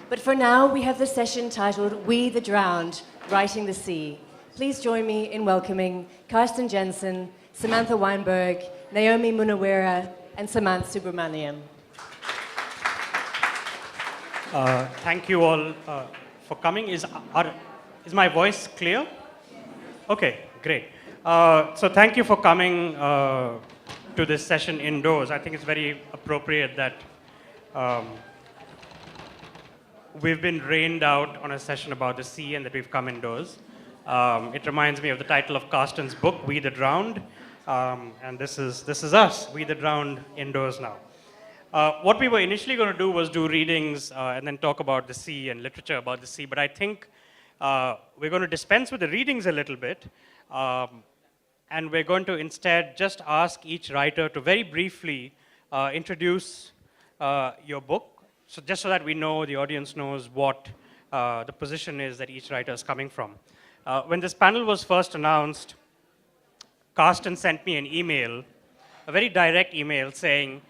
But for now, we have the session titled We the Drowned, Writing the Sea. Please join me in welcoming Karsten Jensen, Samantha Weinberg, Naomi Munawera, and Samantha Subramaniam. Thank you all for coming. Is my voice clear? Okay, great. So thank you for coming to this session indoors. I think it's very appropriate that we've been rained out on a session about the sea and that we've come indoors. It reminds me of the title of Karsten's book, We the Drowned. And this is us, We the Drowned, indoors now. What we were initially going to do was do readings and then talk about the sea and literature about the sea. But I think we're going to dispense with the readings a little bit. And we're going to instead just ask each writer to very briefly introduce your book. So just so that we know, the audience knows what the position is that each writer is coming from. When this panel was first announced, Karsten sent me an email, a very direct email saying,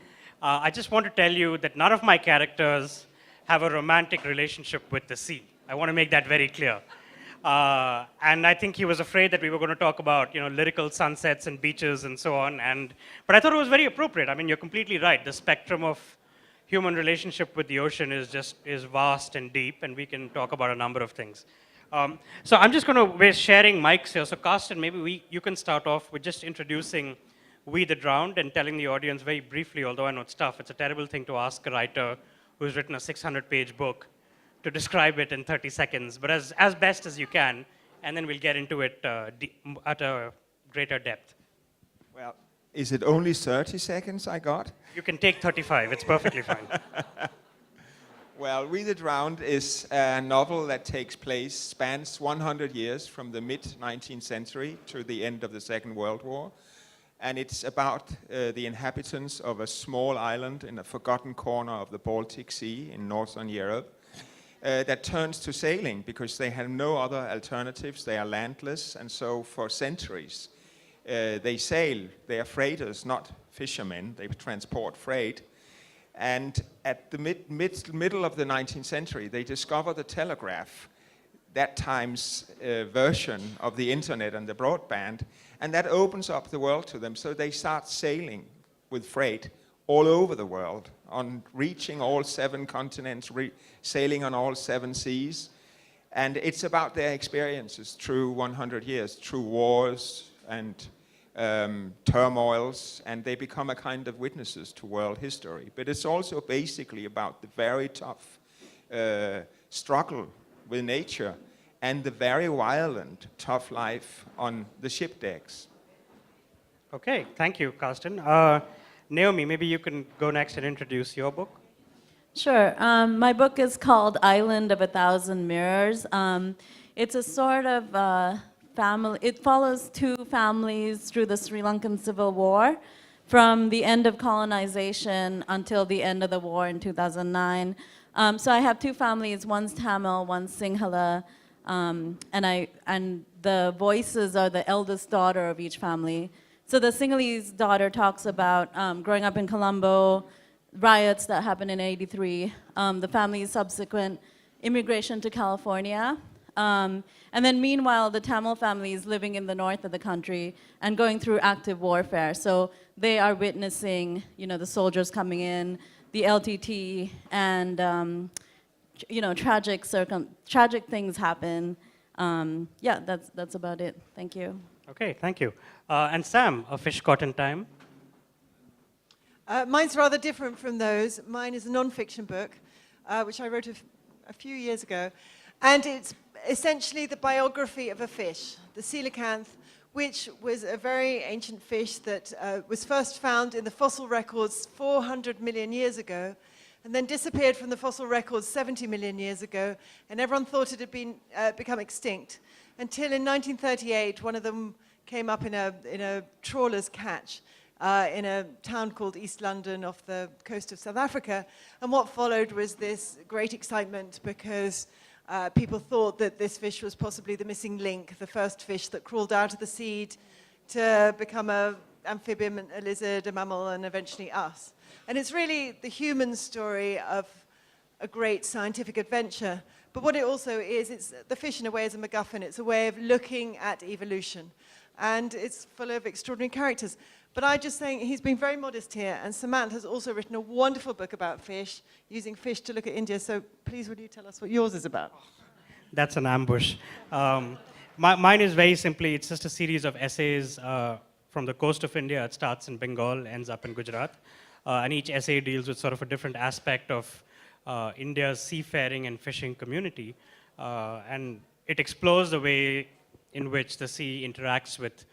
I just want to tell you that none of my characters have a romantic relationship with the sea. I want to make that very clear. And I think he was afraid that we were going to talk about, lyrical sunsets and beaches and so on. But I thought it was very appropriate. I mean, you're completely right. The spectrum of human relationship with the ocean is vast and deep, and we can talk about a number of things. So I'm just going to, we're sharing mics here. So Karsten, maybe you can start off with just introducing We the Drowned and telling the audience very briefly, although I know it's tough, it's a terrible thing to ask a writer who's written a 600-page book to describe it in 30 seconds, but as best as you can, and then we'll get into it at a greater depth. Well, is it only 30 seconds I got? You can take 35, it's perfectly fine. Well, We the Drowned is a novel that spans 100 years from the mid-19th century to the end of the Second World War. And it's about the inhabitants of a small island in a forgotten corner of the Baltic Sea in northern Europe that turns to sailing because they have no other alternatives. They are landless, and so for centuries they sail. They are freighters, not fishermen. They transport freight. And at the middle of the 19th century, they discover the telegraph, that time's version of the internet and the broadband, and that opens up the world to them. So they start sailing with freight all over the world, on reaching all 7 continents, sailing on all 7 seas. And it's about their experiences through 100 years, through wars and turmoils, and they become a kind of witnesses to world history. But it's also basically about the very tough struggle with nature and the very violent, tough life on the ship decks. Okay, thank you, Karsten. Naomi, maybe you can go next and introduce your book. Sure. My book is called Island of a Thousand Mirrors. It's a sort of family. It follows 2 families through the Sri Lankan Civil War, from the end of colonization until the end of the war in 2009. So I have 2 families. One's Tamil, one's Sinhala. And the voices are the eldest daughter of each family. So the Sinhalese daughter talks about growing up in Colombo, riots that happened in '83, the family's subsequent immigration to California. And then meanwhile, the Tamil family is living in the north of the country and going through active warfare. So they are witnessing, the soldiers coming in, the LTT, and tragic things happen. Yeah, that's about it. Thank you. Okay, thank you. And Sam, A Fish Caught in Time. Mine's rather different from those. Mine is a non-fiction book, which I wrote a few years ago. And it's essentially the biography of a fish, the coelacanth, which was a very ancient fish that was first found in the fossil records 400 million years ago, and then disappeared from the fossil records 70 million years ago, and everyone thought it had become extinct. Until in 1938, one of them came up in a trawler's catch in a town called East London off the coast of South Africa. And what followed was this great excitement because people thought that this fish was possibly the missing link, the first fish that crawled out of the seed to become an amphibian, a lizard, a mammal, and eventually us. And it's really the human story of a great scientific adventure. But what it also is, it's the fish in a way is a MacGuffin. It's a way of looking at evolution. And it's full of extraordinary characters. But I just think he's been very modest here. And Samantha has also written a wonderful book about fish, using fish to look at India. So please, would you tell us what yours is about? That's an ambush. Mine is very simply, it's just a series of essays from the coast of India. It starts in Bengal, ends up in Gujarat. And each essay deals with sort of a different aspect of India's seafaring and fishing community. And it explores the way in which the sea interacts with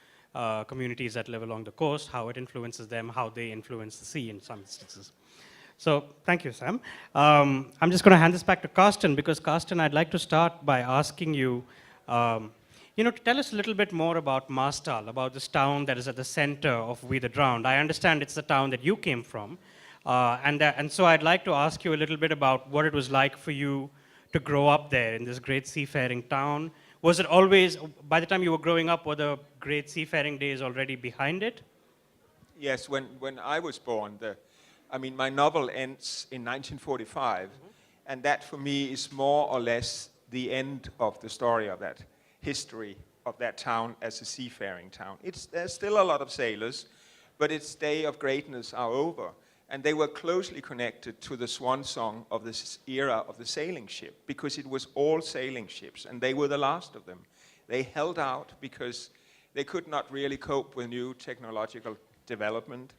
communities that live along the coast, how it influences them, how they influence the sea in some instances. So thank you, Sam. I'm just going to hand this back to Carsten, because Carsten, I'd like to start by asking you, to tell us a little bit more about Marstal, about this town that is at the center of We the Drowned. I understand it's the town that you came from, and so I'd like to ask you a little bit about what it was like for you to grow up there in this great seafaring town. Was it always, by the time you were growing up, were the great seafaring days already behind it? Yes, when I was born, my novel ends in 1945, and that for me is more or less the end of the story of that history of that town as a seafaring town. There's still a lot of sailors, but its day of greatness are over. And they were closely connected to the swan song of this era of the sailing ship, because it was all sailing ships, and they were the last of them. They held out because they could not really cope with new technological development.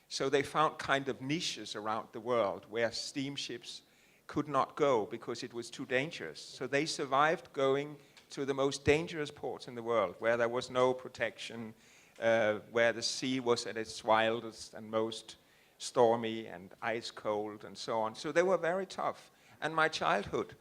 So they found kind of niches around the world where steamships could not go because it was too dangerous. So they survived going to the most dangerous ports in the world, where there was no protection, where the sea was at its wildest and most stormy and ice cold and so on. So they were very tough. And my childhood,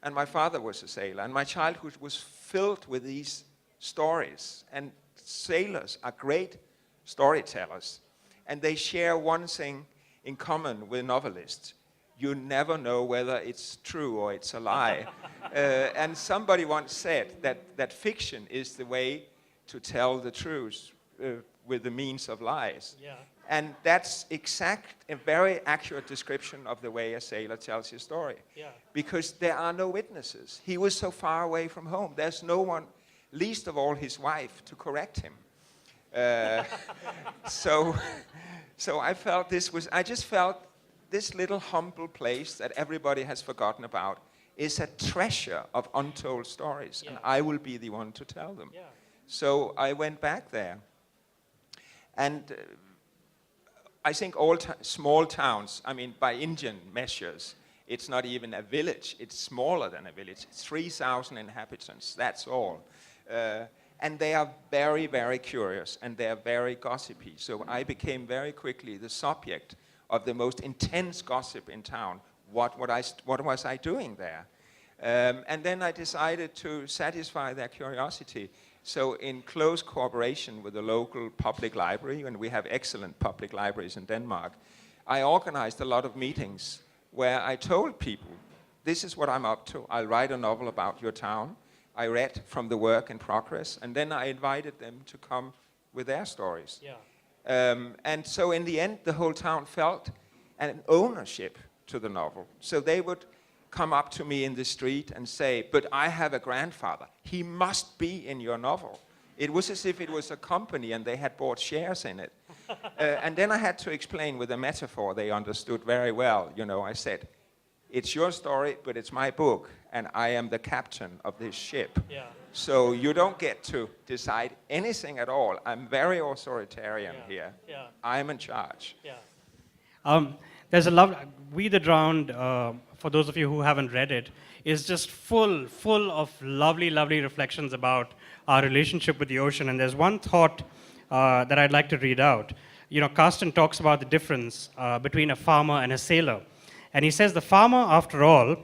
and my father was a sailor, and my childhood was filled with these stories. And sailors are great storytellers. And they share one thing in common with novelists. You never know whether it's true or it's a lie. And somebody once said that fiction is the way to tell the truth with the means of lies. Yeah. And that's a very accurate description of the way a sailor tells his story. Yeah. Because There are no witnesses. He was so far away from home. There's no one, least of all his wife, to correct him. So I just felt this little humble place that everybody has forgotten about is a treasure of untold stories, and I will be the one to tell them. Yeah. So I went back there. And I think all small towns, by Indian measures, it's not even a village. It's smaller than a village. It's 3,000 inhabitants, that's all. And they are very, very curious, and they are very gossipy. So I became very quickly the subject of the most intense gossip in town. What was I doing there? And then I decided to satisfy their curiosity. So in close cooperation with the local public library, and we have excellent public libraries in Denmark, I organized a lot of meetings where I told people, this is what I'm up to. I'll write a novel about your town. I read from the work in progress, and then I invited them to come with their stories. Yeah. And so in the end, the whole town felt an ownership to the novel. So they would come up to me in the street and say, but I have a grandfather. He must be in your novel. It was as if it was a company and they had bought shares in it. And then I had to explain with a metaphor they understood very well. I said, it's your story, but it's my book, and I am the captain of this ship. Yeah. So you don't get to decide anything at all. I'm very authoritarian here. Yeah. I'm in charge. Yeah. There's a love. We the Drowned, for those of you who haven't read it, is just full of lovely, lovely reflections about our relationship with the ocean. And there's one thought that I'd like to read out. Carsten talks about the difference between a farmer and a sailor. And he says the farmer, after all,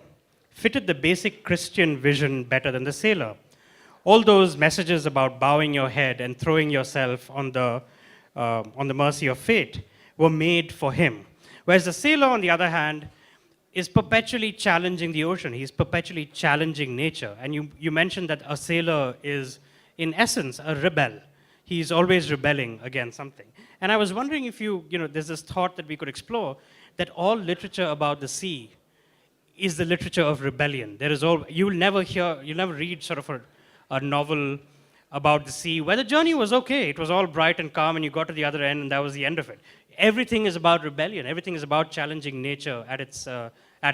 fitted the basic Christian vision better than the sailor. All those messages about bowing your head and throwing yourself on the mercy of fate were made for him. Whereas the sailor, on the other hand, is perpetually challenging the ocean. He's perpetually challenging nature. And you mentioned that a sailor is, in essence, a rebel. He's always rebelling against something. And I was wondering if there's this thought that we could explore, that all literature about the sea is the literature of rebellion. There is all you'll never read sort of a novel about the sea where the journey was okay. It was all bright and calm, and you got to the other end, and that was the end of it. Everything is about rebellion. Everything is about challenging nature at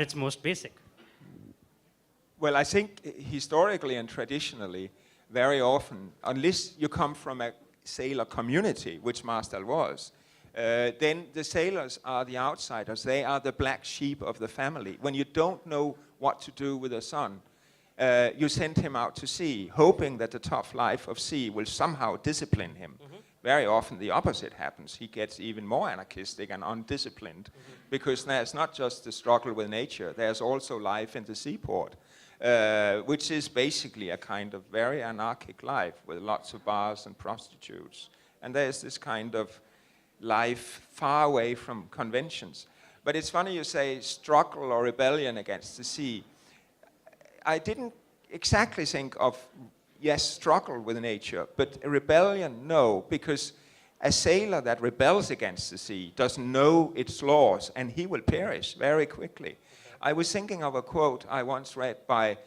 its most basic. Well, I think historically and traditionally, very often, unless you come from a sailor community, which Marstal was, then the sailors are the outsiders. They are the black sheep of the family. When you don't know what to do with a son, you send him out to sea, hoping that the tough life of sea will somehow discipline him. Mm-hmm. Very often the opposite happens. He gets even more anarchistic and undisciplined, because there's not just the struggle with nature, there's also life in the seaport, which is basically a kind of very anarchic life with lots of bars and prostitutes. And there's this kind of life far away from conventions. But it's funny you say struggle or rebellion against the sea. I didn't exactly think of, yes, struggle with nature, but rebellion, no, because a sailor that rebels against the sea doesn't know its laws, and he will perish very quickly. I was thinking of a quote I once read by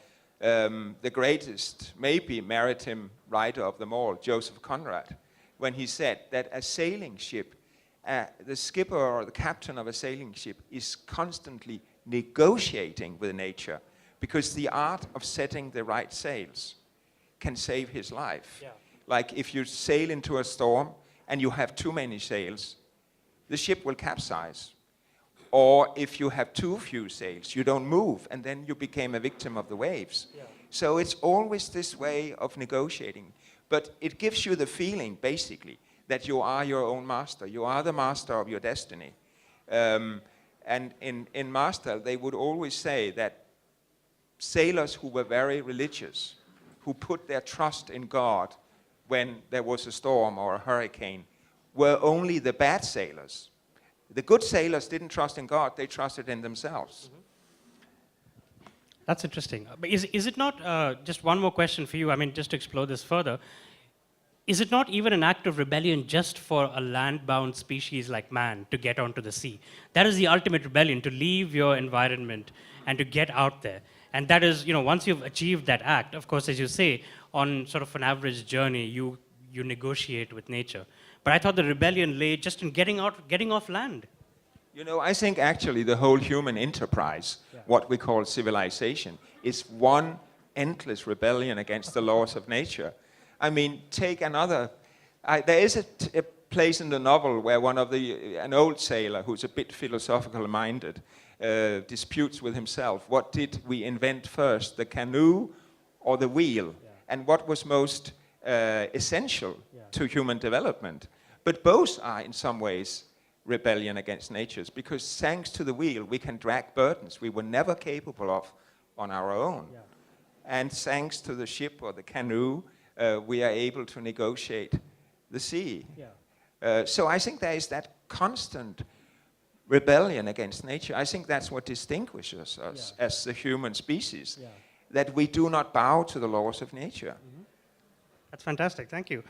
the greatest, maybe maritime writer of them all, Joseph Conrad, when he said that a sailing ship, the skipper or the captain of a sailing ship is constantly negotiating with nature, because the art of setting the right sails can save his life. Yeah. Like if you sail into a storm and you have too many sails, the ship will capsize. Or if you have too few sails, you don't move, and then you became a victim of the waves. Yeah. So it's always this way of negotiating. But it gives you the feeling, basically, that you are your own master. You are the master of your destiny. And in Marstal, they would always say that sailors who were very religious, who put their trust in God when there was a storm or a hurricane, were only the bad sailors. The good sailors didn't trust in God, they trusted in themselves. Mm-hmm. That's interesting. But is it not, just one more question for you, I mean, just to explore this further, is it not even an act of rebellion just for a land-bound species like man to get onto the sea? That is the ultimate rebellion, to leave your environment and to get out there. And that is, once you've achieved that act, of course, as you say, on sort of an average journey, you negotiate with nature. But I thought the rebellion lay just in getting off land. I think actually the whole human enterprise, what we call civilization, is one endless rebellion against the laws of nature. I mean, take another. There is a place in the novel where an old sailor who's a bit philosophical minded disputes with himself. What did we invent first, the canoe or the wheel? Yeah. And what was most essential to human development? But both are in some ways rebellion against nature, because thanks to the wheel we can drag burdens we were never capable of on our own. Yeah. And thanks to the ship or the canoe, we are able to negotiate the sea. Yeah. So I think there is that constant rebellion against nature. I think that's what distinguishes us as the human species, that we do not bow to the laws of nature. Mm-hmm. That's fantastic, thank you.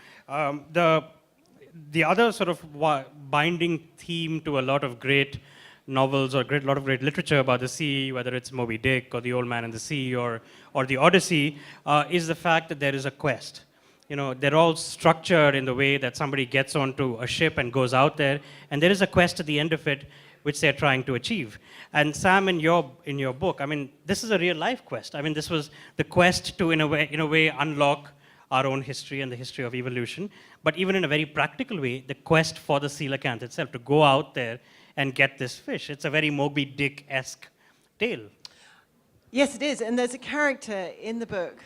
The other sort of binding theme to a lot of great novels or a lot of great literature about the sea, whether it's Moby Dick or The Old Man and the Sea or The Odyssey, is the fact that there is a quest. They're all structured in the way that somebody gets onto a ship and goes out there, and there is a quest at the end of it which they're trying to achieve. And Sam, in your book, I mean, this is a real life quest. I mean, this was the quest to, in a way, unlock our own history and the history of evolution, but even in a very practical way, the quest for the coelacanth itself, to go out there and get this fish. It's a very Moby Dick-esque tale. Yes, it is. And there's a character in the book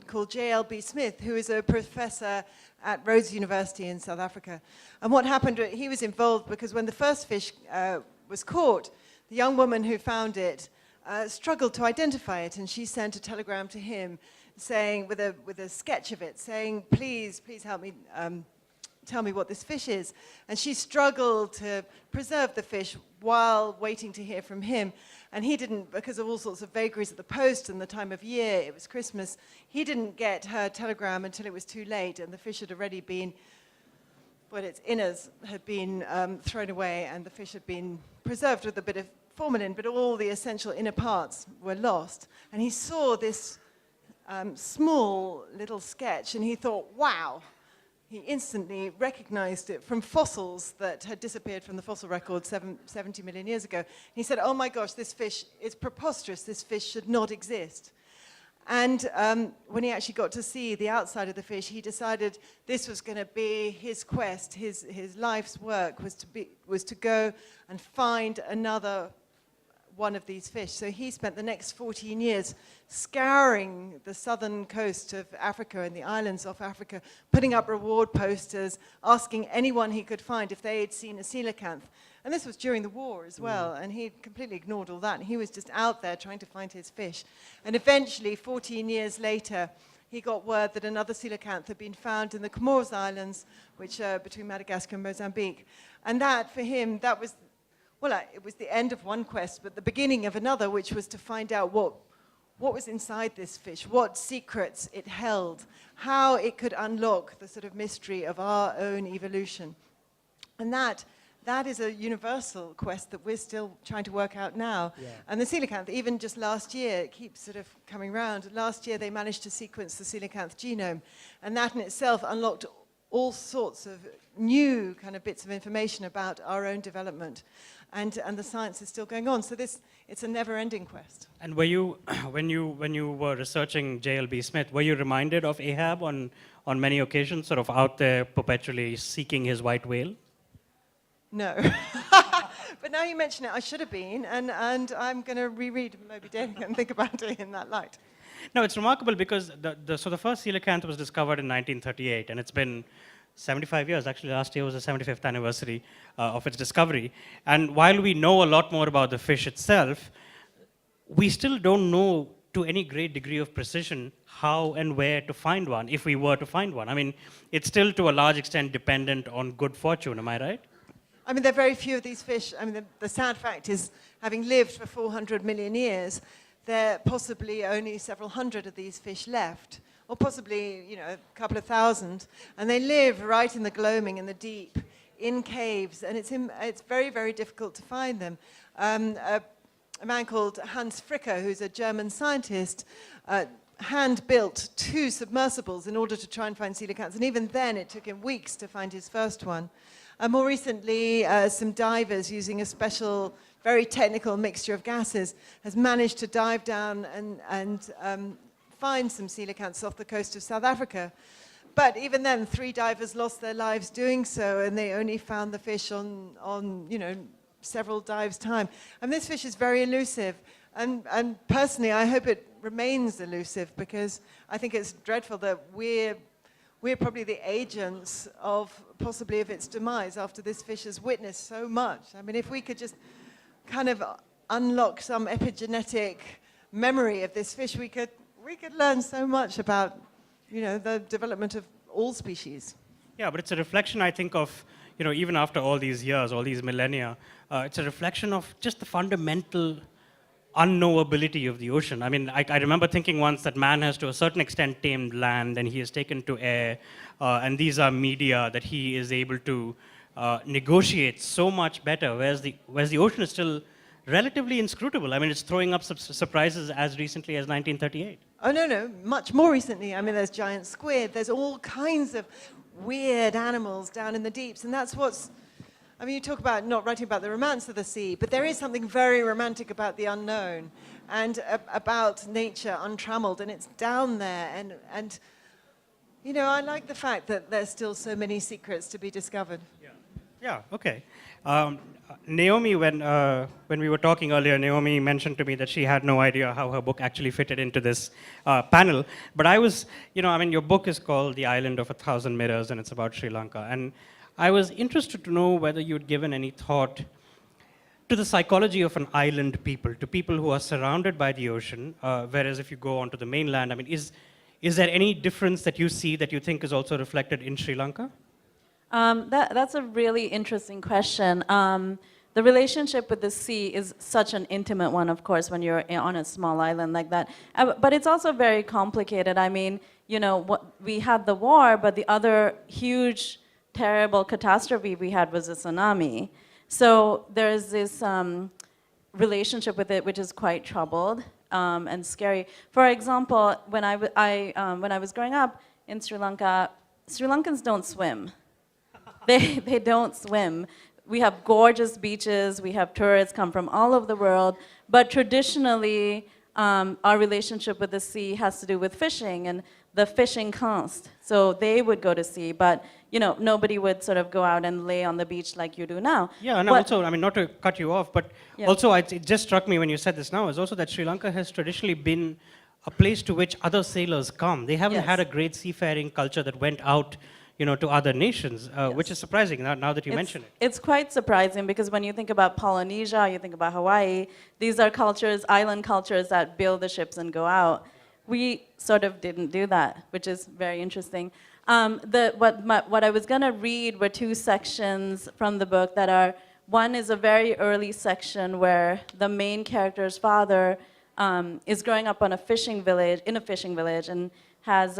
called J.L.B. Smith, who is a professor at Rhodes University in South Africa. And what happened, he was involved because when the first fish was caught, the young woman who found it struggled to identify it, and she sent a telegram to him saying, with a sketch of it, saying, please help me, tell me what this fish is. And she struggled to preserve the fish while waiting to hear from him. And he didn't, because of all sorts of vagaries at the post and the time of year, it was Christmas, he didn't get her telegram until it was too late, and the fish had already been, its innards had been thrown away, and the fish had been preserved with a bit of formalin, but all the essential inner parts were lost. And he saw this small little sketch, and he thought, wow. He instantly recognized it from fossils that had disappeared from the fossil record 70 million years ago. He said, oh my gosh, this fish is preposterous. This fish should not exist. And when he actually got to see the outside of the fish, he decided this was going to be his quest, his life's work was to go and find another one of these fish. So he spent the next 14 years scouring the southern coast of Africa and the islands off Africa, putting up reward posters, asking anyone he could find if they had seen a coelacanth. And this was during the war as well, and he completely ignored all that. And he was just out there trying to find his fish. And eventually, 14 years later, he got word that another coelacanth had been found in the Comores Islands, which are between Madagascar and Mozambique. And that, for him, that was, well, it was the end of one quest, but the beginning of another, which was to find out what was inside this fish, what secrets it held, how it could unlock the sort of mystery of our own evolution. And that is a universal quest that we're still trying to work out now. Yeah. And the coelacanth, even just last year, it keeps sort of coming around. Last year, they managed to sequence the coelacanth genome, and that in itself unlocked all sorts of new kind of bits of information about our own development. And the science is still going on. So it's a never-ending quest. And were you, when you were researching J.L.B. Smith, were you reminded of Ahab on many occasions, sort of out there perpetually seeking his white whale? No. But now you mention it, I should have been, and I'm going to reread Moby Dick and think about it in that light. No, it's remarkable because the first coelacanth was discovered in 1938, and it's been 75 years. Actually, last year was the 75th anniversary of its discovery. And while we know a lot more about the fish itself, we still don't know to any great degree of precision how and where to find one, if we were to find one. I mean, it's still to a large extent dependent on good fortune, am I right? I mean, there are very few of these fish. I mean, the sad fact is, having lived for 400 million years, there are possibly only several hundred of these fish left, or possibly, you know, a couple of thousand. And they live right in the gloaming, in the deep, in caves, and it's very, very difficult to find them. A man called Hans Fricker, who's a German scientist, hand-built 2 submersibles in order to try and find coelacanths, and even then it took him weeks to find his first one. More recently, some divers using a special, very technical mixture of gases has managed to dive down and find some coelacanths off the coast of South Africa. But even then, 3 divers lost their lives doing so, and they only found the fish on you know, several dives' time. And this fish is very elusive. And personally, I hope it remains elusive, because I think it's dreadful that we're probably the agents of possibly of its demise after this fish has witnessed so much. I mean, if we could just kind of unlock some epigenetic memory of this fish, we could learn so much about, you know, the development of all species. Yeah, but it's a reflection, I think, of, you know, even after all these years, all these millennia, it's a reflection of just the fundamental unknowability of the ocean. I mean, I remember thinking once that man has to a certain extent tamed land, and he has taken to air, and these are media that he is able to negotiate so much better, whereas the ocean is still relatively inscrutable. I mean, it's throwing up surprises as recently as 1938. Oh, no, much more recently. I mean, there's giant squid, there's all kinds of weird animals down in the deeps, and that's what's, I mean, you talk about not writing about the romance of the sea, but there is something very romantic about the unknown and about nature untrammeled, and it's down there. And you know, I like the fact that there's still so many secrets to be discovered. Yeah, okay. Naomi, when we were talking earlier, Naomi mentioned to me that she had no idea how her book actually fitted into this panel. But I was, you know, I mean, your book is called The Island of a Thousand Mirrors, and it's about Sri Lanka. And I was interested to know whether you'd given any thought to the psychology of an island people, to people who are surrounded by the ocean, whereas if you go onto the mainland, I mean, is there any difference that you see that you think is also reflected in Sri Lanka? That's a really interesting question. The relationship with the sea is such an intimate one, of course, when you're on a small island like that. But it's also very complicated. I mean, you know, we had the war, but the other huge, terrible catastrophe we had was a tsunami. So there's this relationship with it, which is quite troubled and scary. For example, when when I was growing up in Sri Lanka, Sri Lankans don't swim. They don't swim. We have gorgeous beaches. We have tourists come from all over the world. But traditionally, our relationship with the sea has to do with fishing and the fishing caste. So they would go to sea, but nobody would sort of go out and lay on the beach like you do now. Yeah, and What- also, I mean, not to cut you off, but Yeah. also it just struck me when you said this now, is also that Sri Lanka has traditionally been a place to which other sailors come. They haven't Yes. had a great seafaring culture that went out, to other nations, which is surprising now that you mention it. It's quite surprising because when you think about Polynesia, you think about Hawaii, these are cultures, island cultures that build the ships and go out. We sort of didn't do that, which is very interesting. What I was going to read were two sections from the book that are, one is a very early section where the main character's father is growing up in a fishing village, and has,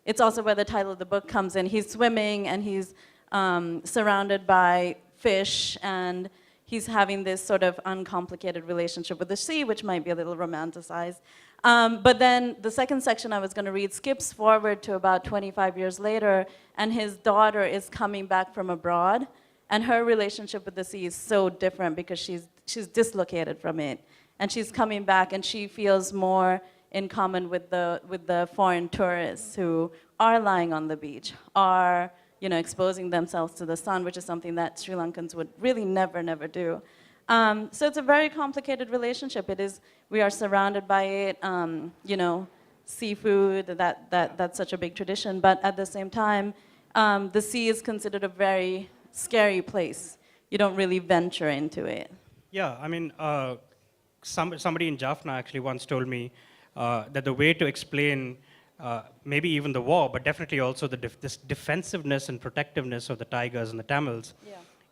it's also where the title of the book comes in. He's swimming and he's surrounded by fish, and he's having this sort of uncomplicated relationship with the sea, which might be a little romanticized. But then the second section I was going to read skips forward to about 25 years later, and his daughter is coming back from abroad, and her relationship with the sea is so different because she's dislocated from it, and she's coming back, and she feels more in common with the foreign tourists who are lying on the beach, are exposing themselves to the sun, which is something that Sri Lankans would really never do. So it's a very complicated relationship. We are surrounded by it, seafood, that's such a big tradition, but at the same time, the sea is considered a very scary place. You don't really venture into it. Yeah, I mean, somebody in Jaffna actually once told me that the way to explain maybe even the war, but definitely also this defensiveness and protectiveness of the Tigers and the Tamils,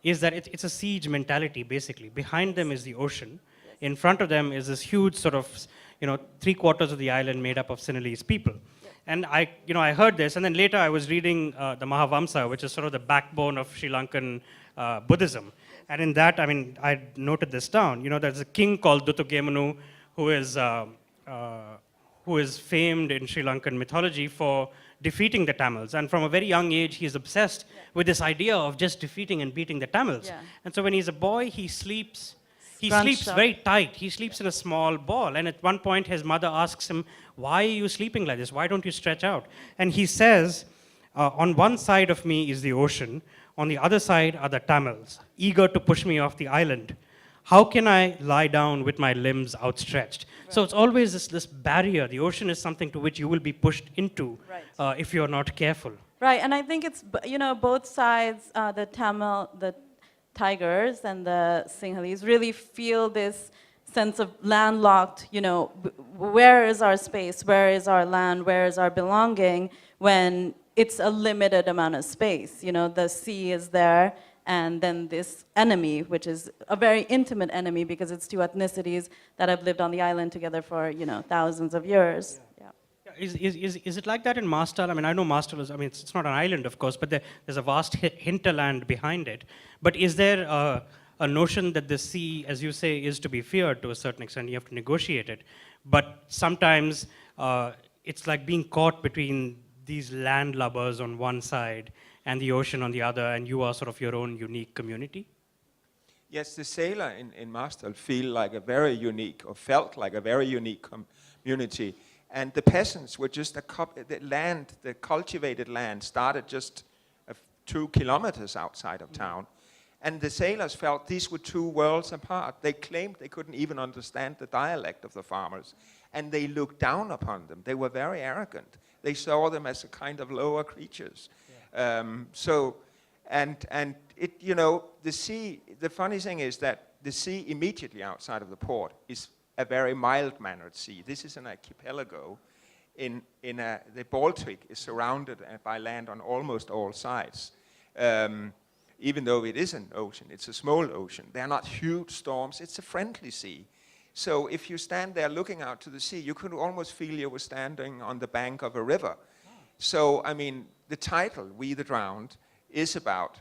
is that it's a siege mentality, basically. Behind them is the ocean. In front of them is this huge sort of, 3/4 of the island made up of Sinhalese people. And I heard this, and then later I was reading the Mahavamsa, which is sort of the backbone of Sri Lankan Buddhism. And in that, I mean, I noted this down. There's a king called Dutugemunu who is famed in Sri Lankan mythology for defeating the Tamils. And from a very young age, he's obsessed with this idea of just defeating and beating the Tamils. Yeah. And so when he's a boy, he sleeps Scrunched up. very tight. He sleeps in a small ball. And at one point, his mother asks him, "Why are you sleeping like this? Why don't you stretch out?" And he says, on one side of me is the ocean, on the other side are the Tamils, eager to push me off the island. How can I lie down with my limbs outstretched? Right. So it's always this barrier. The ocean is something to which you will be pushed into if you're not careful. Right, and I think it's, both sides, the Tigers and the Sinhalese really feel this sense of landlocked, where is our space, where is our land, where is our belonging, when it's a limited amount of space. The sea is there, and then this enemy, which is a very intimate enemy because it's two ethnicities that have lived on the island together for, thousands of years. Yeah. Is it like that in Marstal? I mean, I know Marstal is, it's not an island, of course, but there's a vast hinterland behind it. But is there a notion that the sea, as you say, is to be feared to a certain extent? You have to negotiate it. But sometimes it's like being caught between these landlubbers on one side and the ocean on the other, and you are sort of your own unique community? Yes, the sailor in Marstal felt like a very unique community. And the peasants were just the cultivated land started just 2 kilometers outside of town. And the sailors felt these were two worlds apart. They claimed they couldn't even understand the dialect of the farmers. And they looked down upon them. They were very arrogant. They saw them as a kind of lower creatures. The sea, the funny thing is that the sea immediately outside of the port is a very mild-mannered sea. This is an archipelago. The Baltic is surrounded by land on almost all sides. Even though it is an ocean, it's a small ocean. They're not huge storms, it's a friendly sea. So if you stand there looking out to the sea, you could almost feel you were standing on the bank of a river. So, the title, We the Drowned, is about,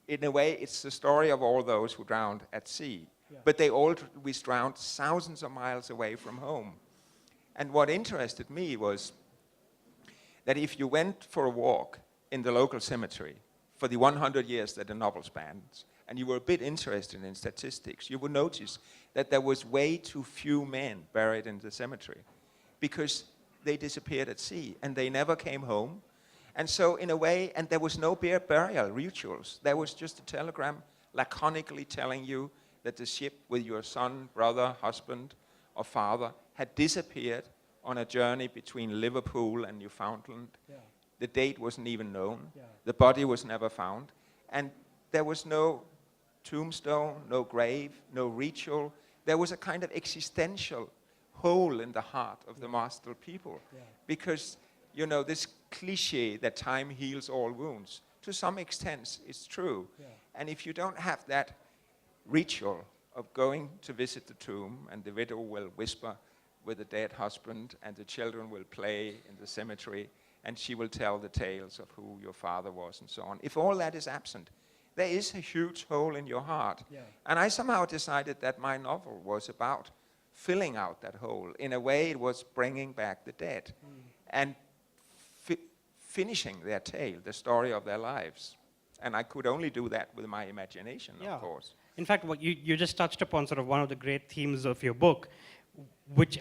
in a way, it's the story of all those who drowned at sea. but they always drowned thousands of miles away from home. And what interested me was that if you went for a walk in the local cemetery for the 100 years that the novel spans, and you were a bit interested in statistics, you would notice that there was way too few men buried in the cemetery because they disappeared at sea and they never came home. And so in a way, and there was no burial rituals. There was just a telegram laconically telling you that the ship with your son, brother, husband, or father had disappeared on a journey between Liverpool and Newfoundland. Yeah. The date wasn't even known. Yeah. The body was never found. And there was no tombstone, no grave, no ritual. There was a kind of existential hole in the heart of the Master people. Yeah. Because, you know, this cliche that time heals all wounds, to some extent, it's true. Yeah. And if you don't have that ritual of going to visit the tomb, and the widow will whisper with the dead husband, and the children will play in the cemetery, and she will tell the tales of who your father was and so on. If all that is absent, there is a huge hole in your heart. Yeah. And I somehow decided that my novel was about filling out that hole. In a way, it was bringing back the dead and finishing their tale, the story of their lives. And I could only do that with my imagination, of course. In fact, what you just touched upon sort of one of the great themes of your book, which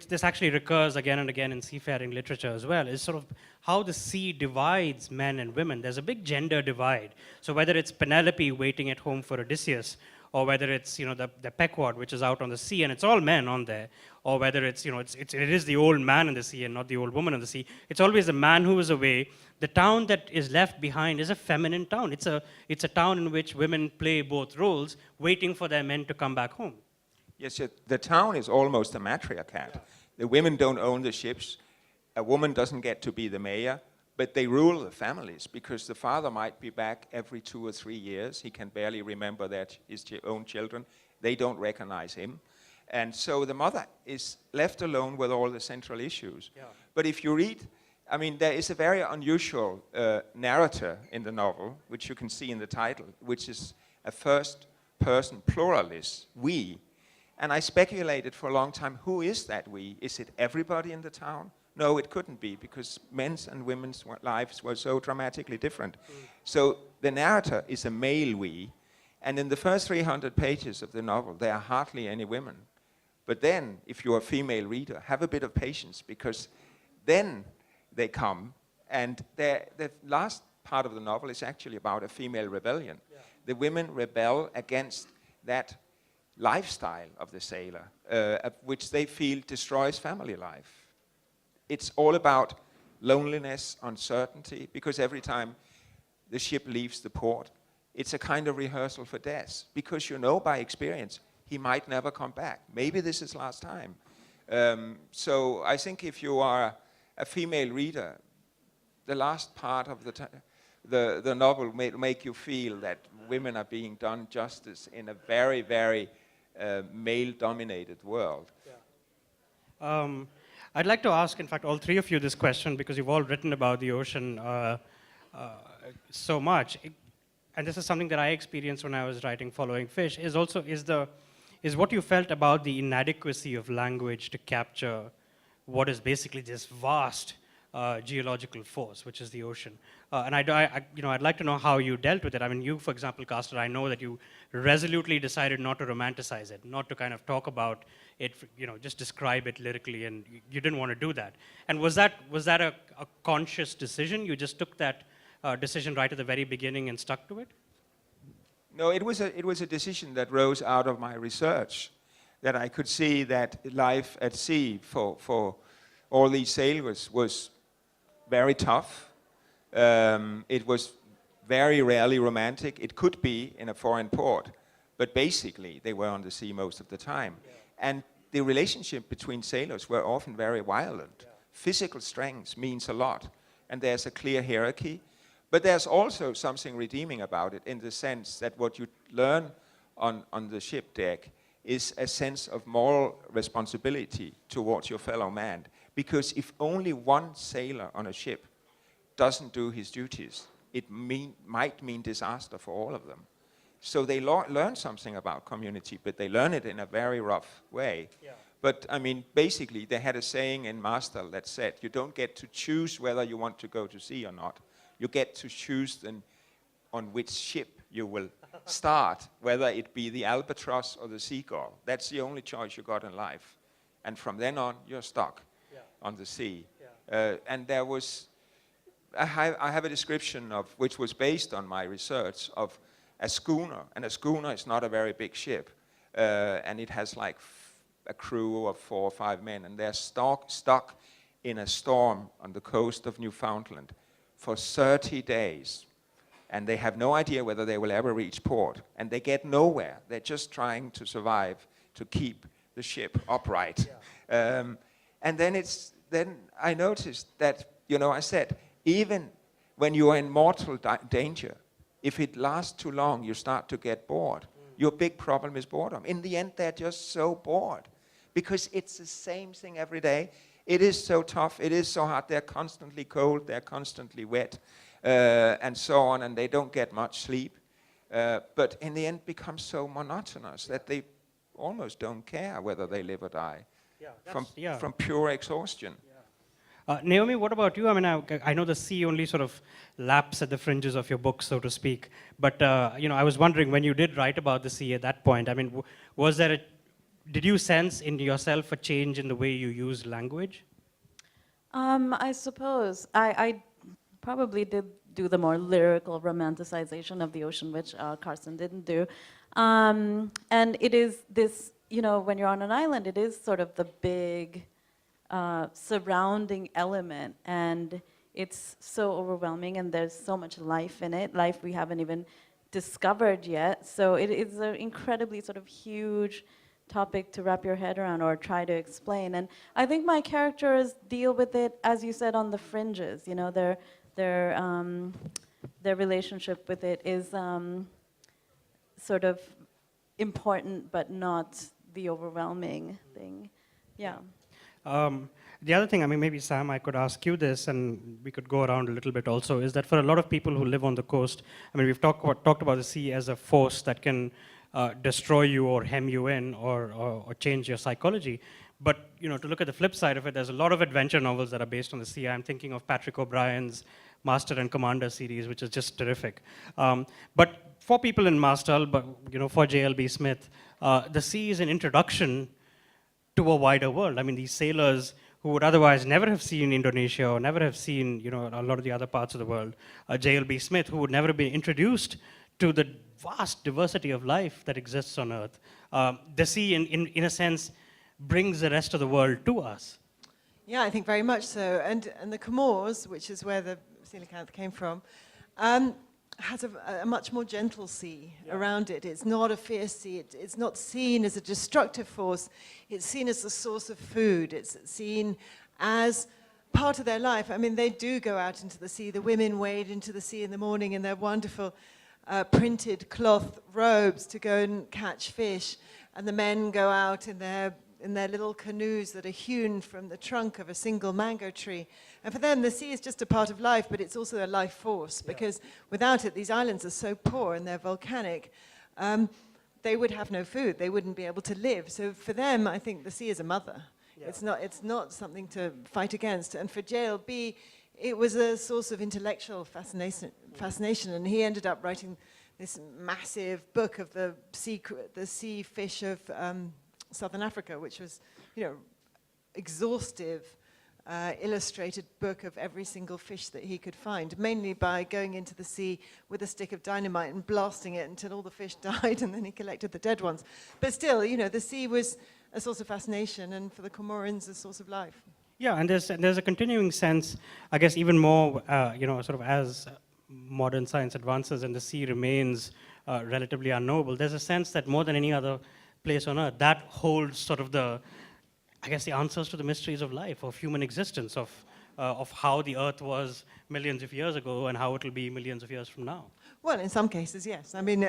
this actually recurs again and again in seafaring literature as well, is sort of how the sea divides men and women. There's a big gender divide. So whether it's Penelope waiting at home for Odysseus, or whether it's, you know, the Pequod, which is out on the sea, and it's all men on there, or whether it's, you know, it is the old man in the sea and not the old woman in the sea. It's always the man who is away. The town that is left behind is a feminine town. It's a town in which women play both roles, waiting for their men to come back home. Yes, the town is almost a matriarchat. Yeah. The women don't own the ships. A woman doesn't get to be the mayor, but they rule the families because the father might be back every 2 or 3 years. He can barely remember his own children. They don't recognize him. And so the mother is left alone with all the central issues. Yeah. But if you read, I mean, there is a very unusual narrator in the novel, which you can see in the title, which is a first-person pluralist, we. And I speculated for a long time, who is that we? Is it everybody in the town? No, it couldn't be, because men's and women's lives were so dramatically different. So the narrator is a male we, and in the first 300 pages of the novel, there are hardly any women. But then, if you're a female reader, have a bit of patience, because then they come, and the last part of the novel is actually about a female rebellion. Yeah. The women rebel against that lifestyle of the sailor, which they feel destroys family life. It's all about loneliness, uncertainty, because every time the ship leaves the port, it's a kind of rehearsal for death, because you know by experience he might never come back. Maybe this is last time. So I think if you are a female reader, the last part of the novel may make you feel that women are being done justice in a very, very male-dominated world. Yeah. I'd like to ask, in fact, all three of you this question, because you've all written about the ocean so much. And this is something that I experienced when I was writing Following Fish, is what you felt about the inadequacy of language to capture what is basically this vast geological force, which is the ocean. And I'd like to know how you dealt with it. I mean, you, for example, Castor, I know that you resolutely decided not to romanticize it, not to kind of talk about it, you know, just describe it lyrically, and you didn't want to do that. And was that a conscious decision? You just took that decision right at the very beginning and stuck to it? No, it was a decision that rose out of my research, that I could see that life at sea for all these sailors was very tough. It was very rarely romantic. It could be in a foreign port, but basically they were on the sea most of the time. Yeah. And the relationship between sailors were often very violent. Yeah. Physical strength means a lot, and there's a clear hierarchy. But there's also something redeeming about it, in the sense that what you learn on the ship deck is a sense of moral responsibility towards your fellow man. Because if only one sailor on a ship doesn't do his duties, it might mean disaster for all of them. So they learn something about community, but they learn it in a very rough way. Yeah. But I mean, basically, they had a saying in Marstal that said, you don't get to choose whether you want to go to sea or not. You get to choose on which ship you will start, whether it be the albatross or the seagull. That's the only choice you got in life. And from then on, you're stuck on the sea. Yeah. And there was, I have a description of, which was based on my research, of a schooner. And a schooner is not a very big ship. And it has like a crew of 4 or 5 men. And they're stuck in a storm on the coast of Newfoundland for 30 days. And they have no idea whether they will ever reach port. And they get nowhere. They're just trying to survive, to keep the ship upright. Yeah. And then I noticed that, you know, I said, even when you are in mortal danger, if it lasts too long, you start to get bored. Your big problem is boredom. In the end, they're just so bored because it's the same thing every day. It is so tough. It is so hard. They're constantly cold. They're constantly wet, and so on, and they don't get much sleep. But in the end, it becomes so monotonous that they almost don't care whether they live or die from pure exhaustion. Naomi, what about you? I mean, I know the sea only sort of laps at the fringes of your book, so to speak. But you know, I was wondering, when you did write about the sea at that point, I mean, did you sense in yourself a change in the way you use language? I suppose I probably did do the more lyrical romanticization of the ocean, which Carsten didn't do. And it is this, you know, when you're on an island, it is sort of the big surrounding element, and it's so overwhelming, and there's so much life in it, life we haven't even discovered yet. So it is an incredibly sort of huge topic to wrap your head around or try to explain. And I think my characters deal with it, as you said, on the fringes. You know, their relationship with it is sort of important, but not the overwhelming thing. Yeah. The other thing, I mean, maybe Sam, I could ask you this, and we could go around a little bit also, is that for a lot of people who live on the coast, I mean, we've talked about the sea as a force that can destroy you or hem you in or change your psychology. But, you know, to look at the flip side of it, there's a lot of adventure novels that are based on the sea. I'm thinking of Patrick O'Brien's Master and Commander series, which is just terrific. But for people in Marstal, but, you know, for J.L.B. Smith, the sea is an introduction to a wider world. I mean, these sailors who would otherwise never have seen Indonesia or never have seen, you know, a lot of the other parts of the world. J.L.B. Smith, who would never have been introduced to the vast diversity of life that exists on Earth. The sea, in a sense, brings the rest of the world to us. Yeah, I think very much so. And the Comores, which is where the coelacanth came from, has a much more gentle sea around it. It's not a fierce sea. It's not seen as a destructive force. It's seen as a source of food. It's seen as part of their life. I mean, they do go out into the sea. The women wade into the sea in the morning in their wonderful printed cloth robes to go and catch fish. And the men go out in their little canoes that are hewn from the trunk of a single mango tree. And for them, the sea is just a part of life, but it's also a life force, because without it, these islands are so poor and they're volcanic, they would have no food. They wouldn't be able to live. So for them, I think the sea is a mother. Yeah. It's not something to fight against. And for JLB, it was a source of intellectual fascination, and he ended up writing this massive book of the sea fish of Southern Africa, which was, you know, exhaustive, illustrated book of every single fish that he could find, mainly by going into the sea with a stick of dynamite and blasting it until all the fish died, and then he collected the dead ones. But still, you know, the sea was a source of fascination, and for the Comorans, a source of life. Yeah, and there's a continuing sense, I guess, even more, you know, sort of as modern science advances and the sea remains relatively unknowable, there's a sense that more than any other place on Earth, that holds sort of the answers to the mysteries of life, of human existence, of how the Earth was millions of years ago and how it will be millions of years from now. Well, in some cases, yes. I mean,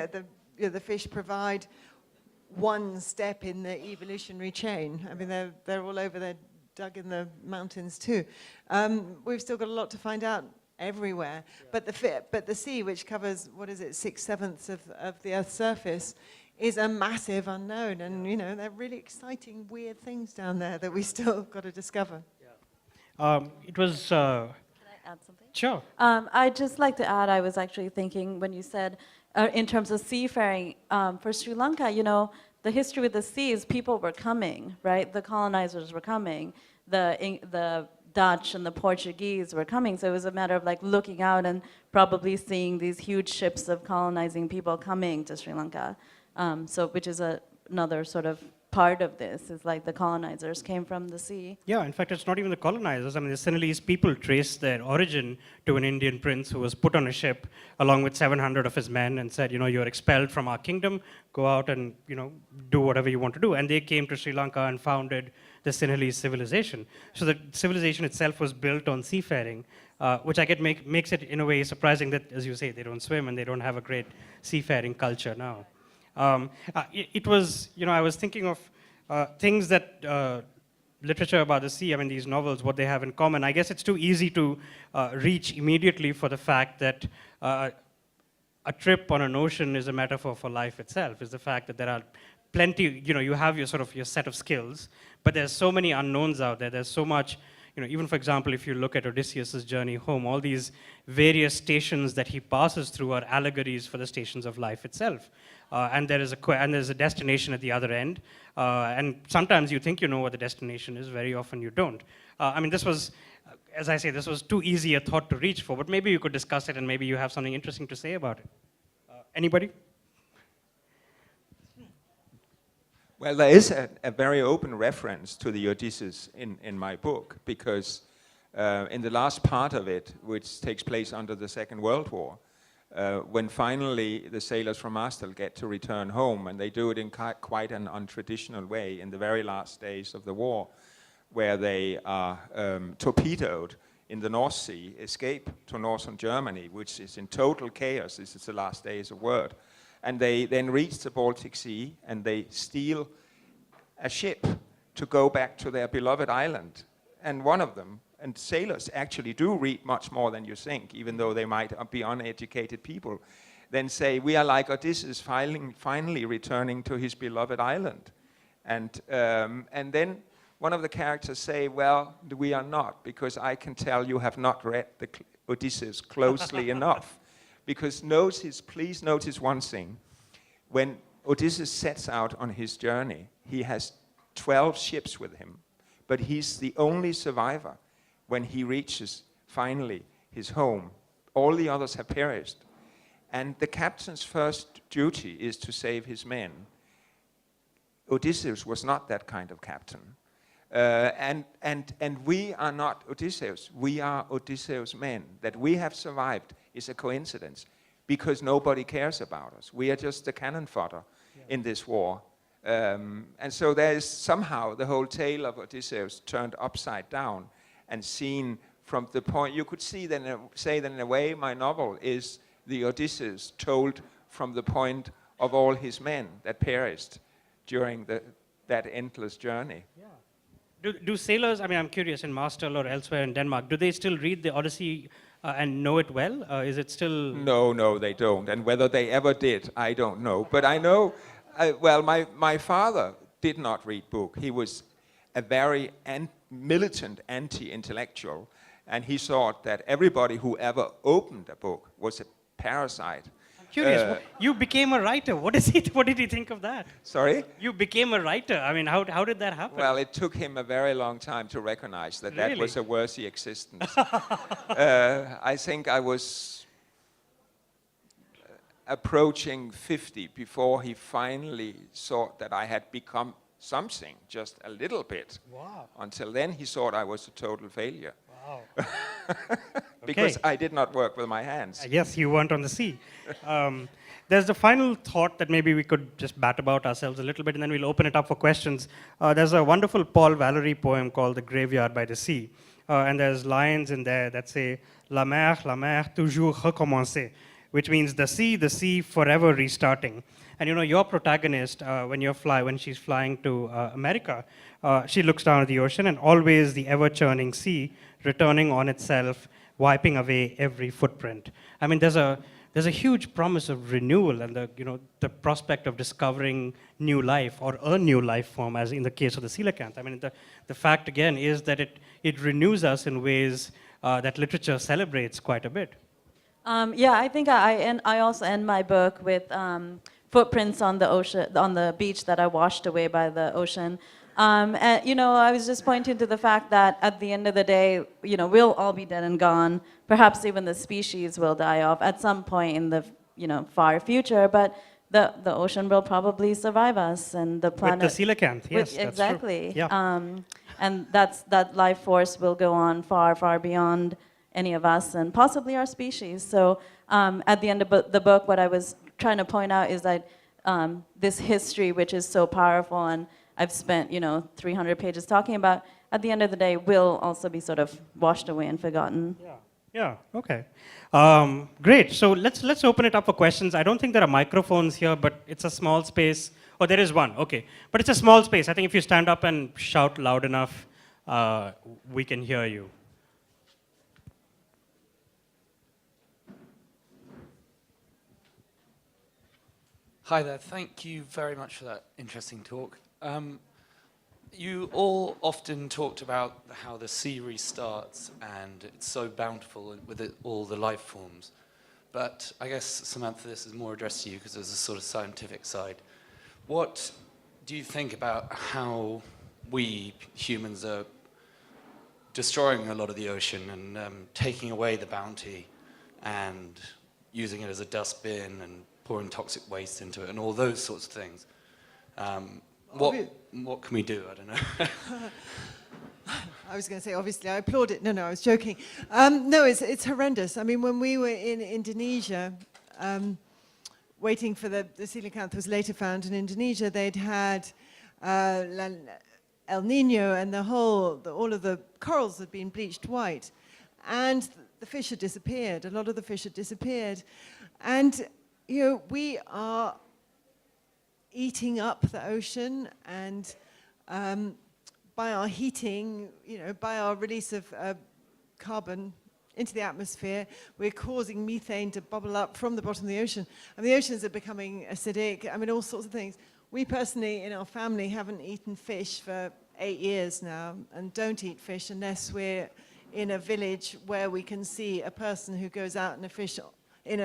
the fish provide one step in the evolutionary chain. I mean, they're all over. They're dug in the mountains too. We've still got a lot to find out everywhere. But the sea, which covers, what is it, 6/7 of the Earth's surface, is a massive unknown. And, you know, they're really exciting, weird things down there that we still got to discover. It was, Can I add something? sure. I'd just like to add, I was actually thinking when you said, in terms of seafaring, for Sri Lanka, you know, the history with the sea is people were coming, right? The colonizers were coming. The Dutch and the Portuguese were coming. So it was a matter of like looking out and probably seeing these huge ships of colonizing people coming to Sri Lanka. Which is another sort of part of this, is like the colonizers came from the sea. Yeah, in fact, it's not even the colonizers. I mean, the Sinhalese people trace their origin to an Indian prince who was put on a ship along with 700 of his men and said, you know, you're expelled from our kingdom, go out and, you know, do whatever you want to do. And they came to Sri Lanka and founded the Sinhalese civilization. So the civilization itself was built on seafaring, which I get makes it, in a way, surprising that, as you say, they don't swim and they don't have a great seafaring culture now. It was, you know, I was thinking of things that literature about the sea, I mean, these novels, what they have in common. I guess it's too easy to reach immediately for the fact that a trip on an ocean is a metaphor for life itself, is the fact that there are plenty, you know, you have your sort of your set of skills, but there's so many unknowns out there. There's so much, you know, even for example, if you look at Odysseus' journey home, all these various stations that he passes through are allegories for the stations of life itself. And there's a destination at the other end. And sometimes you think you know what the destination is, very often you don't. I mean, this was, as I say, this was too easy a thought to reach for, but maybe you could discuss it and maybe you have something interesting to say about it. Anybody? Well, there is a very open reference to the Odysseus in my book, because in the last part of it, which takes place under the Second World War, when finally the sailors from Marstal get to return home, and they do it in quite an untraditional way in the very last days of the war, where they are torpedoed in the North Sea, escape to northern Germany, which is in total chaos. This is the last days of word. And they then reach the Baltic Sea, and they steal a ship to go back to their beloved island. And one of them, and sailors actually do read much more than you think, even though they might be uneducated people, then say, we are like Odysseus finally returning to his beloved island. And then one of the characters say, well, we are not, because I can tell you have not read the Odysseus closely enough. Because please notice one thing. When Odysseus sets out on his journey, he has 12 ships with him, but he's the only survivor when he reaches, finally, his home. All the others have perished. And the captain's first duty is to save his men. Odysseus was not that kind of captain. And we are not Odysseus. We are Odysseus' men. That we have survived is a coincidence, because nobody cares about us. We are just the cannon fodder in this war. And so there is somehow the whole tale of Odysseus turned upside down and seen from the point, you could say that in a way my novel is the Odysseus told from the point of all his men that perished during that endless journey. Yeah. Do sailors, I mean, I'm curious, in Marstal or elsewhere in Denmark, do they still read the Odyssey and know it well? Is it still... No, they don't. And whether they ever did, I don't know. But I know, well, my father did not read book. He was a very militant anti-intellectual, and he thought that everybody who ever opened a book was a parasite. I'm curious, you became a writer. What did he think of that? Sorry? You became a writer. I mean, how did that happen? Well, it took him a very long time to recognize that Really? that was a worthy existence. I think I was approaching 50 before he finally thought that I had become something, just a little bit. Wow. Until then, he thought I was a total failure. Wow. Because Okay. I did not work with my hands. Yes, you weren't on the sea. There's the final thought that maybe we could just bat about ourselves a little bit, and then we'll open it up for questions. There's a wonderful Paul Valery poem called The Graveyard by the Sea. And there's lines in there that say, la mer, toujours recommencer, which means the sea, forever restarting. And you know, your protagonist, when she's flying to America, she looks down at the ocean, and always the ever-churning sea, returning on itself wiping away every footprint. I mean, there's a huge promise of renewal and the prospect of discovering new life or a new life form, as in the case of the coelacanth. I mean, the fact again is that it renews us in ways that literature celebrates quite a bit. Yeah, I think I also end my book with footprints on the ocean, on the beach that I washed away by the ocean. And, I was just pointing to the fact that at the end of the day, we'll all be dead and gone. Perhaps even the species will die off at some point in the, far future. But the ocean will probably survive us, and the planet. With the coelacanth, yes, that's exactly. true. Yeah. And that life force will go on far, far beyond any of us, and possibly our species. So at the end of the book, what I was trying to point out is that this history, which is so powerful, and I've spent 300 pages talking about, at the end of the day, will also be sort of washed away and forgotten. Yeah. Okay. Great. So let's open it up for questions. I don't think there are microphones here, but it's a small space. Oh, there is one. Okay, but it's a small space. I think if you stand up and shout loud enough, we can hear you. Hi there, thank you very much for that interesting talk. You all often talked about how the sea restarts and it's so bountiful with all the life forms. But I guess, Samantha, this is more addressed to you because there's a sort of scientific side. What do you think about how we humans are destroying a lot of the ocean and taking away the bounty and using it as a dustbin and pouring toxic waste into it and all those sorts of things? What can we do? I don't know. I was going to say, obviously, I applaud it. No, I was joking. No, it's horrendous. I mean, when we were in Indonesia, waiting for the coelacanth was later found in Indonesia, they'd had El Nino, and all of the corals had been bleached white, and the fish had disappeared. A lot of the fish had disappeared, and we are eating up the ocean, and by our heating, by our release of carbon into the atmosphere, we're causing methane to bubble up from the bottom of the ocean. And the oceans are becoming acidic, I mean, all sorts of things. We personally, in our family, haven't eaten fish for 8 years now, and don't eat fish unless we're in a village where we can see a person who goes out in a fish in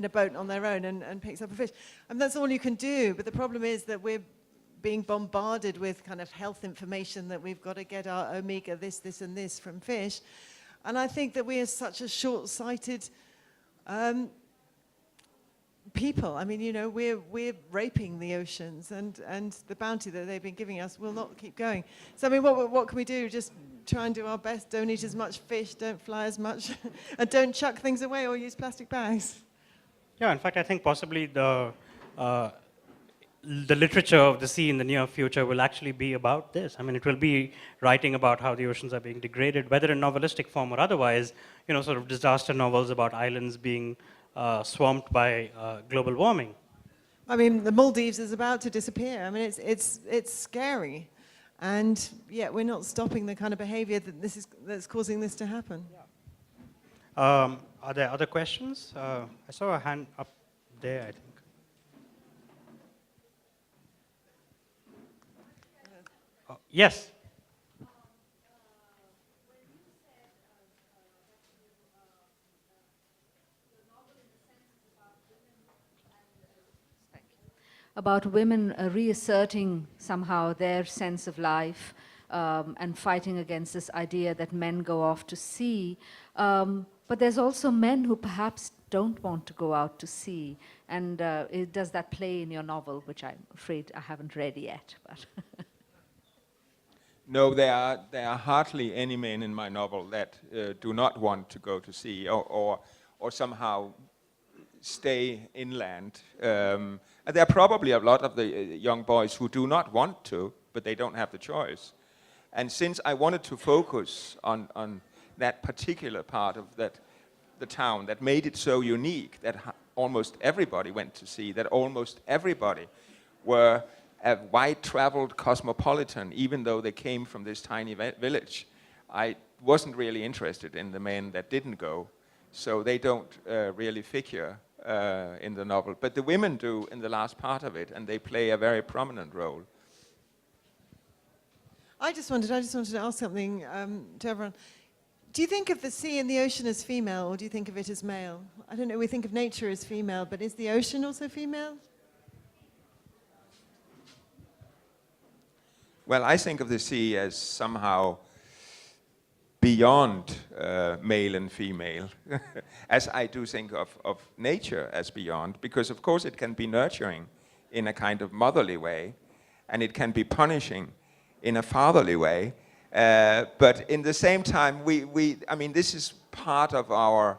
a boat on their own and picks up a fish. And that's all you can do. But the problem is that we're being bombarded with kind of health information that we've got to get our omega this and this from fish. And I think that we are such a short-sighted people. I mean, we're raping the oceans, and the bounty that they've been giving us will not keep going. So, I mean, what can we do? Just try and do our best. Don't eat as much fish, don't fly as much, and don't chuck things away or use plastic bags. Yeah, in fact, I think possibly the literature of the sea in the near future will actually be about this. I mean, it will be writing about how the oceans are being degraded, whether in novelistic form or otherwise, sort of disaster novels about islands being swamped by global warming. I mean, the Maldives is about to disappear. I mean, it's scary. And yet we're not stopping the kind of behavior that's causing this to happen. Yeah. Are there other questions? I saw a hand up there, I think. Yes. About women reasserting somehow their sense of life and fighting against this idea that men go off to sea. But there's also men who perhaps don't want to go out to sea. And does that play in your novel, which I'm afraid I haven't read yet? But No, there are hardly any men in my novel that do not want to go to sea or somehow stay inland. And there are probably a lot of the young boys who do not want to, but they don't have the choice. And since I wanted to focus on that particular part of the town that made it so unique that almost everybody went to sea, that almost everybody were a wide-traveled cosmopolitan, even though they came from this tiny village, I wasn't really interested in the men that didn't go, so they don't really figure in the novel. But the women do in the last part of it, and they play a very prominent role. I just wanted to ask something to everyone. Do you think of the sea and the ocean as female, or do you think of it as male? I don't know, we think of nature as female, but is the ocean also female? Well, I think of the sea as somehow beyond male and female, as I do think of nature as beyond, because of course it can be nurturing in a kind of motherly way, and it can be punishing in a fatherly way. But in the same time, I mean, this is part of our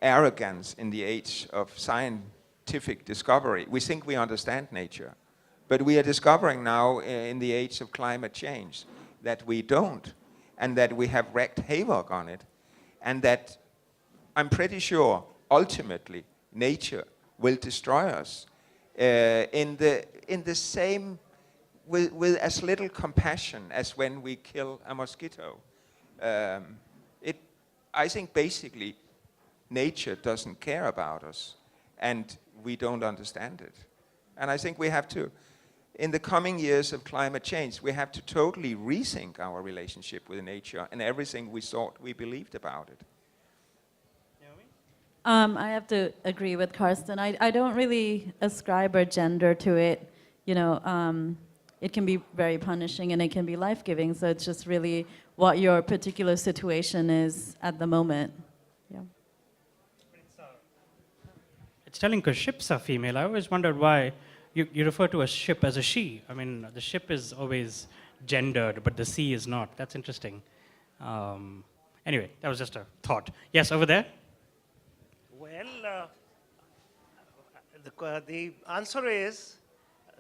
arrogance in the age of scientific discovery. We think we understand nature, but we are discovering now in the age of climate change that we don't, and that we have wreaked havoc on it, and that I'm pretty sure ultimately nature will destroy us in the same, with as little compassion as when we kill a mosquito. I think basically nature doesn't care about us, and we don't understand it. And I think we have to, in the coming years of climate change, we have to totally rethink our relationship with nature and everything we thought we believed about it. I have to agree with Karsten. I don't really ascribe a gender to it. You know, it can be very punishing and it can be life-giving. So it's just really what your particular situation is at the moment. Yeah. It's telling because ships are female. I always wondered why you refer to a ship as a she. I mean, the ship is always gendered, but the sea is not. That's interesting. Anyway, that was just a thought. Yes, over there? Well, the answer is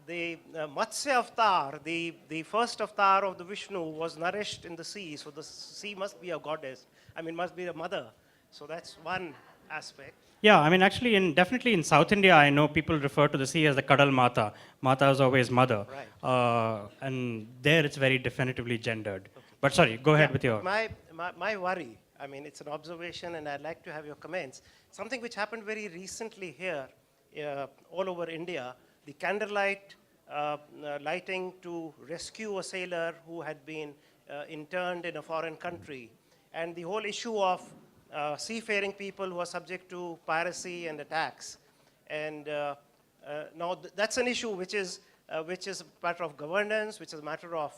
the Matsya avatar, the first avatar of the Vishnu, was nourished in the sea. So the sea must be a goddess. I mean, must be a mother. So that's one aspect. Yeah, I mean, actually, definitely in South India, I know people refer to the sea as the Kadal Mata. Mata is always mother. Right. And there it's very definitively gendered. Okay. But sorry, go ahead with your... My worry, I mean, it's an observation and I'd like to have your comments. Something which happened very recently here, all over India, the candlelight lighting to rescue a sailor who had been interned in a foreign country. And the whole issue of seafaring people who are subject to piracy and attacks. And now that's an issue which is a matter of governance, which is a matter of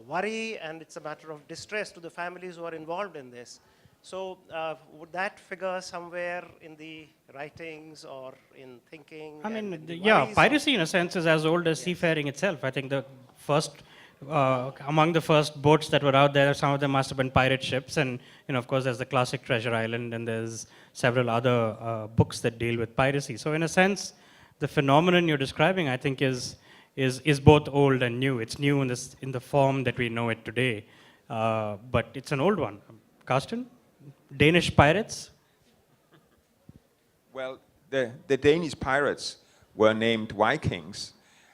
worry, and it's a matter of distress to the families who are involved in this. So would that figure somewhere in the writings or in thinking? I mean, yeah, piracy in a sense is as old as seafaring itself. I think the first, among the first boats that were out there, some of them must have been pirate ships. And, you know, of course, there's the classic Treasure Island, and there's several other books that deal with piracy. So in a sense, the phenomenon you're describing, I think, is both old and new. It's new in the form that we know it today, but it's an old one. Karsten? Danish pirates? Well, the Danish pirates were named Vikings,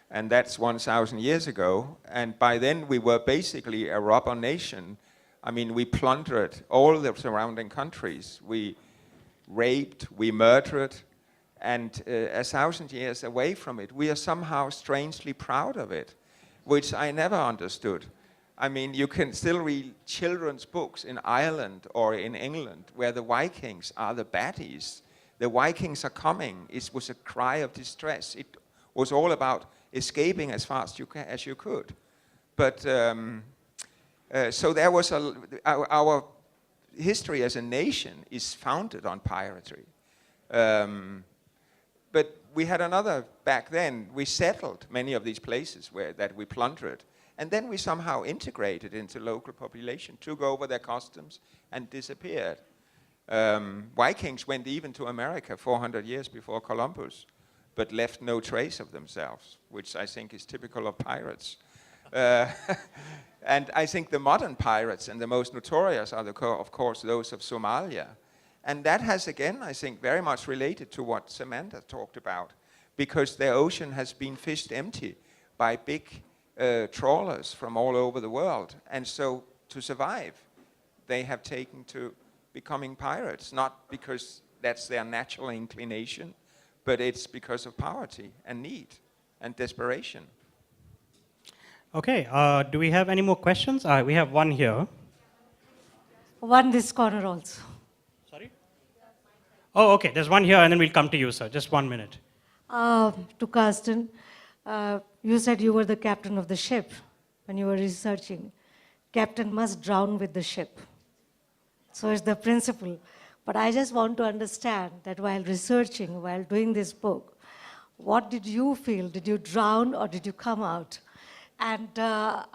and that's 1,000 years ago. And by then we were basically a robber nation. I mean, we plundered all the surrounding countries. We raped, we murdered, and 1,000 years away from it, we are somehow strangely proud of it, which I never understood. I mean, you can still read children's books in Ireland or in England where the Vikings are the baddies. The Vikings are coming. It was a cry of distress. It was all about escaping as fast as you could. But so there was our history as a nation is founded on piracy. But we had another back then. We settled many of these places that we plundered. And then we somehow integrated into local population, took over their customs, and disappeared. Vikings went even to America 400 years before Columbus, but left no trace of themselves, which I think is typical of pirates. And I think the modern pirates and the most notorious are, of course, those of Somalia. And that has, again, I think, very much related to what Samantha talked about, because their ocean has been fished empty by big trawlers from all over the world. And so to survive, they have taken to becoming pirates, not because that's their natural inclination, but it's because of poverty and need and desperation. Okay, do we have any more questions? We have one here. One this corner also. Sorry? Oh, okay, there's one here, and then we'll come to you, sir. Just 1 minute. To Carsten, you said you were the captain of the ship when you were researching. Captain must drown with the ship. So it's the principle. But I just want to understand that while researching, while doing this book, what did you feel? Did you drown or did you come out? And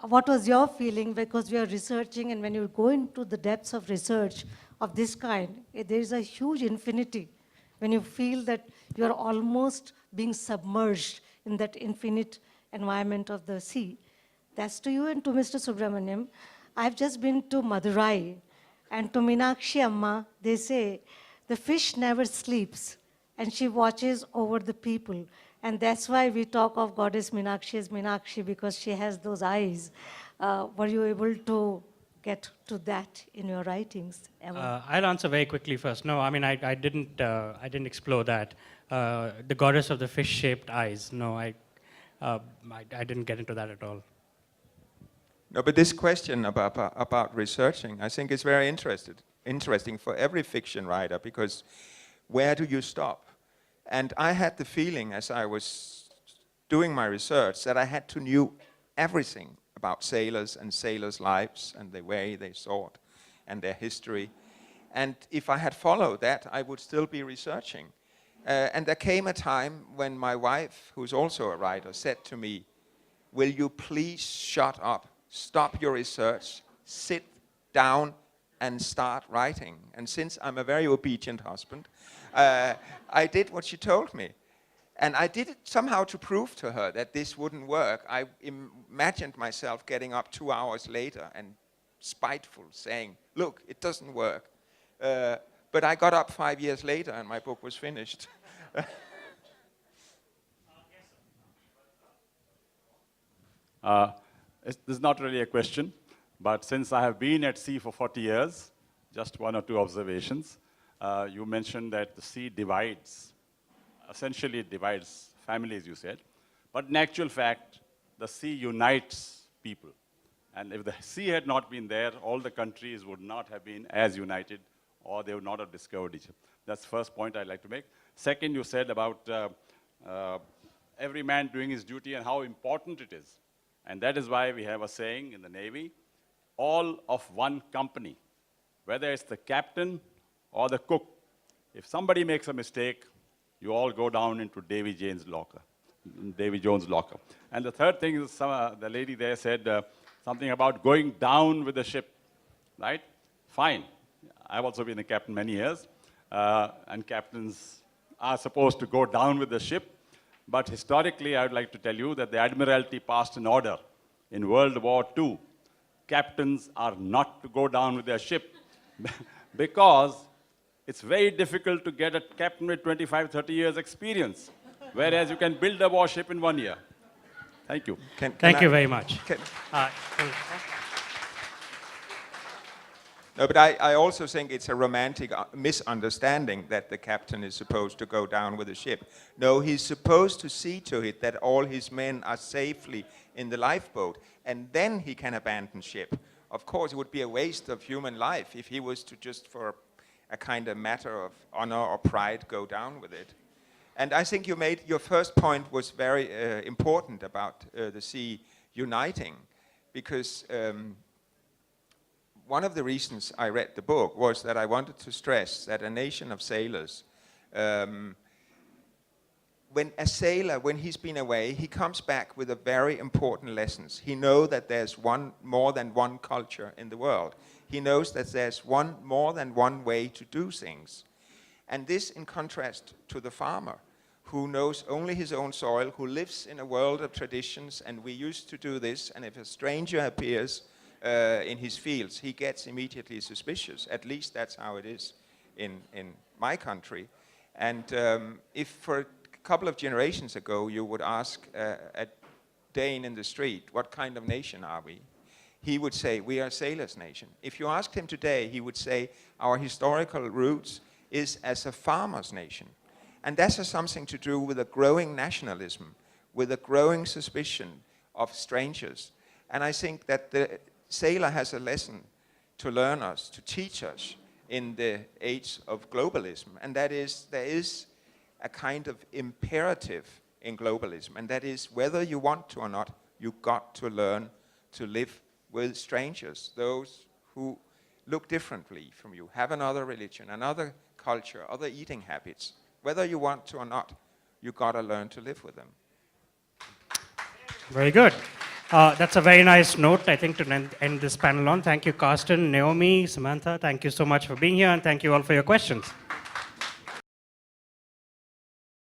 what was your feeling? Because we are researching, and when you go into the depths of research of this kind, there is a huge infinity. When you feel that you are almost being submerged in that infinite environment of the sea. That's to you and to Mr. Subramaniam. I've just been to Madurai, and to Meenakshi Amma, they say, the fish never sleeps, and she watches over the people. And that's why we talk of Goddess Meenakshi as Meenakshi, because she has those eyes. Were you able to get to that in your writings ever? I'll answer very quickly first. No, I mean, I didn't explore that. The goddess of the fish-shaped eyes. No, I didn't get into that at all. No, but this question about researching, I think is very interesting for every fiction writer, because where do you stop? And I had the feeling as I was doing my research that I had to know everything about sailors and sailors' lives and the way they thought and their history. And if I had followed that, I would still be researching. And there came a time when my wife, who's also a writer, said to me, "Will you please shut up? Stop your research, sit down and start writing." And since I'm a very obedient husband, I did what she told me. And I did it somehow to prove to her that this wouldn't work. I imagined myself getting up 2 hours later and spiteful, saying, "Look, it doesn't work." But I got up 5 years later and my book was finished. This is not really a question, but since I have been at sea for 40 years, just 1 or 2 observations. You mentioned that the sea divides, essentially it divides families, you said. But in actual fact, the sea unites people. And if the sea had not been there, all the countries would not have been as united, or they would not have discovered each other. That's the first point I'd like to make. Second, you said about every man doing his duty and how important it is. And that is why we have a saying in the Navy, all of one company, whether it's the captain or the cook. If somebody makes a mistake, you all go down into Davy Jones' locker. And the third thing is, the lady there said something about going down with the ship, right? Fine. I've also been a captain many years, and captains are supposed to go down with the ship. But historically, I would like to tell you that the Admiralty passed an order in World War II. Captains are not to go down with their ship because it's very difficult to get a captain with 25, 30 years experience, whereas you can build a warship in 1 year. Thank you. Thank you very much. No, but I also think it's a romantic misunderstanding that the captain is supposed to go down with the ship. No, he's supposed to see to it that all his men are safely in the lifeboat, and then he can abandon ship. Of course, it would be a waste of human life if he was to just for a kind of matter of honor or pride go down with it. And I think your first point was very important about the sea uniting, because one of the reasons I read the book was that I wanted to stress that a nation of sailors, when a sailor, when he's been away, he comes back with a very important lessons. He knows that there's more than one culture in the world. He knows that there's more than one way to do things. And this in contrast to the farmer, who knows only his own soil, who lives in a world of traditions, and we used to do this, and if a stranger appears in his fields, he gets immediately suspicious. At least that's how it is in my country. And if for a couple of generations ago you would ask a Dane in the street, what kind of nation are we? he would say, we are a sailors' nation. If you asked him today, he would say, our historical roots is as a farmers' nation. And that has something to do with a growing nationalism, with a growing suspicion of strangers. And I think that the sailor has a lesson to learn us, to teach us in the age of globalism. And that is, there is a kind of imperative in globalism. And that is, whether you want to or not, you've got to learn to live with strangers, those who look differently from you, have another religion, another culture, other eating habits. Whether you want to or not, you've got to learn to live with them. Very good. That's a very nice note, I think, to end this panel on. Thank you, Carsten, Naomi, Samantha. Thank you so much for being here, and thank you all for your questions.